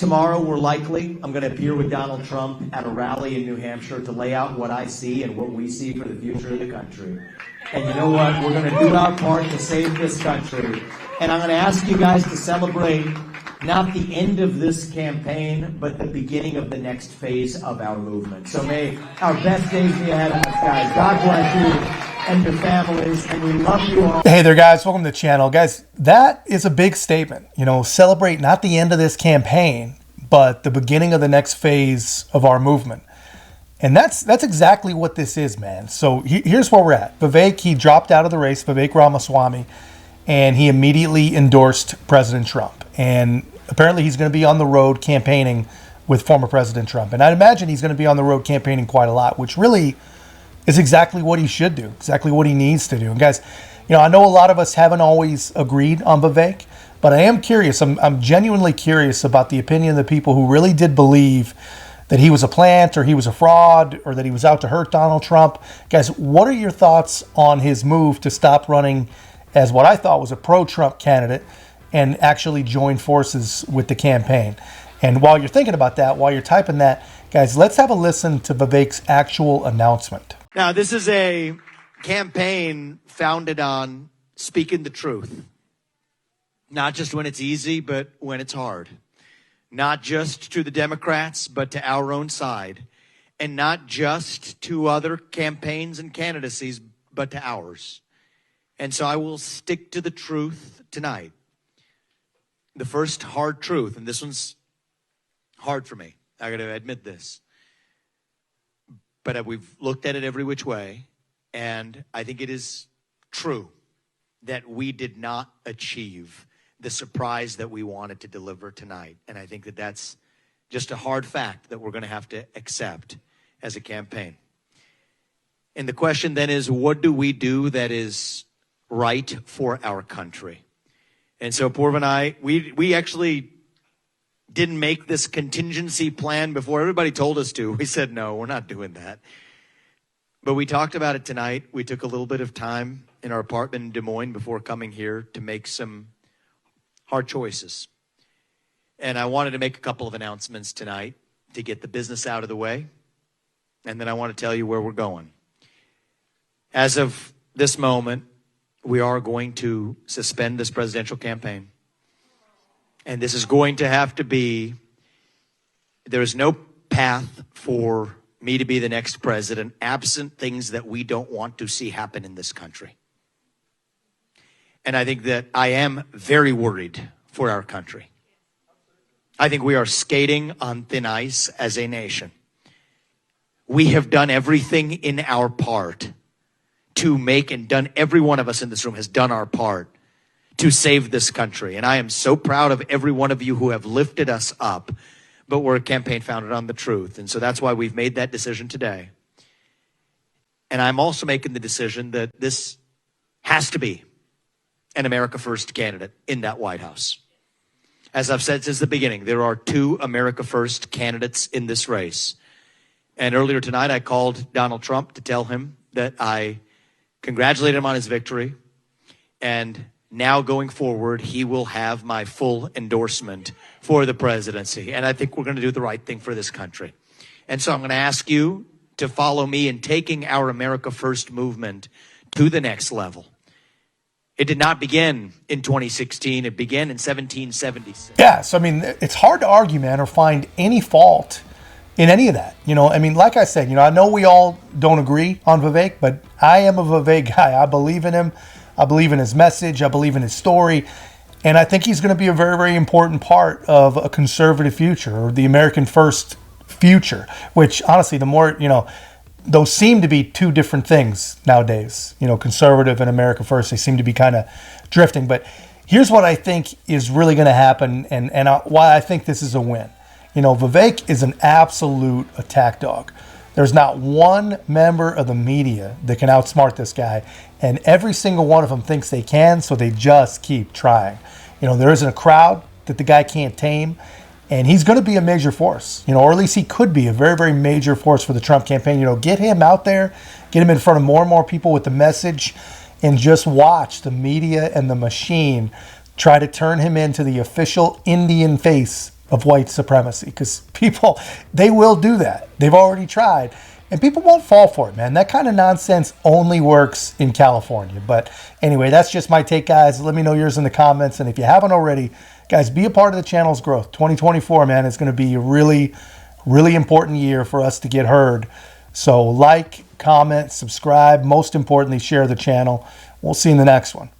Tomorrow, I'm going to appear with Donald Trump at a rally in New Hampshire to lay out what I see and what we see for the future of the country. And you know what? We're going to do our part to save this country. And I'm going to ask you guys to celebrate not the end of this campaign, but the beginning of the next phase of our movement. So may our best days be ahead of us, guys. God bless you and your families, and we love you all. Hey there, guys. Welcome to the channel. Guys, that is a big statement. You know, celebrate not the end of this campaign, but the beginning of the next phase of our movement. And that's exactly what this is, man. So here's where we're at. Vivek, he dropped out of the race, Vivek Ramaswamy, and he immediately endorsed President Trump. And apparently he's going to be on the road campaigning with former President Trump. And I'd imagine he's going to be on the road campaigning quite a lot, which really is exactly what he should do, exactly what he needs to do. And guys, you know, I know a lot of us haven't always agreed on Vivek, but I am curious. I'm genuinely curious about the opinion of the people who really did believe that he was a plant or he was a fraud or that he was out to hurt Donald Trump. Guys, what are your thoughts on his move to stop running as what I thought was a pro-Trump candidate and actually join forces with the campaign? And while you're thinking about that, while you're typing that, guys, let's have a listen to Vivek's actual announcement. Now, this is a campaign founded on speaking the truth. Not just when it's easy, but when it's hard. Not just to the Democrats, but to our own side. And not just to other campaigns and candidacies, but to ours. And so I will stick to the truth tonight. The first hard truth, and this one's hard for me. I got to admit this. But we've looked at it every which way, and I think it is true that we did not achieve the surprise that we wanted to deliver tonight. And I think that that's just a hard fact that we're going to have to accept as a campaign. And the question then is, what do we do that is right for our country? And so Purv and I, we actually didn't make this contingency plan before everybody told us to. We said, no, we're not doing that. But we talked about it tonight. We took a little bit of time in our apartment in Des Moines before coming here to make some hard choices. And I wanted to make a couple of announcements tonight to get the business out of the way. And then I want to tell you where we're going. As of this moment, we are going to suspend this presidential campaign. And this is going to have to be, there is no path for me to be the next president absent things that we don't want to see happen in this country. And I think that I am very worried for our country. I think we are skating on thin ice as a nation. We have done everything in our part to make, and done, every one of us in this room has done our part to save this country. And I am so proud of every one of you who have lifted us up. But we're a campaign founded on the truth. And so that's why we've made that decision today. And I'm also making the decision that this has to be an America First candidate in that White House. As I've said since the beginning, there are two America First candidates in this race. And earlier tonight, I called Donald Trump to tell him that I congratulated him on his victory. And now going forward, he will have my full endorsement for the presidency. And I think we're going to do the right thing for this country. And so I'm going to ask you to follow me in taking our America First movement to the next level. It did not begin in 2016. It began in 1776. Yeah, so I mean, it's hard to argue, man, or find any fault in any of that. You know, I mean, like I said, you know, I know we all don't agree on Vivek, but I am a Vivek guy. I believe in him. I believe in his message. I believe in his story. And I think he's going to be a very, very important part of a conservative future, or the American First future, which honestly, the more, you know, those seem to be two different things nowadays. You know, conservative and America First, they seem to be kind of drifting. But here's what I think is really going to happen, and why I think this is a win. You know, Vivek is an absolute attack dog. There's not one member of the media that can outsmart this guy, and every single one of them thinks they can, so they just keep trying. You know, there isn't a crowd that the guy can't tame, and he's going to be a major force, you know, or at least he could be a very, very major force for the Trump campaign. You know, get him out there, get him in front of more and more people with the message, and just watch the media and the machine try to turn him into the official Indian face of white supremacy, because people, they will do that. They've already tried. And people won't fall for it, man. That kind of nonsense only works in California. But anyway, that's just my take, guys. Let me know yours in the comments. And if you haven't already, guys, be a part of the channel's growth. 2024, man, is going to be a really, really important year for us to get heard. So like, comment, subscribe. Most importantly, share the channel. We'll see you in the next one.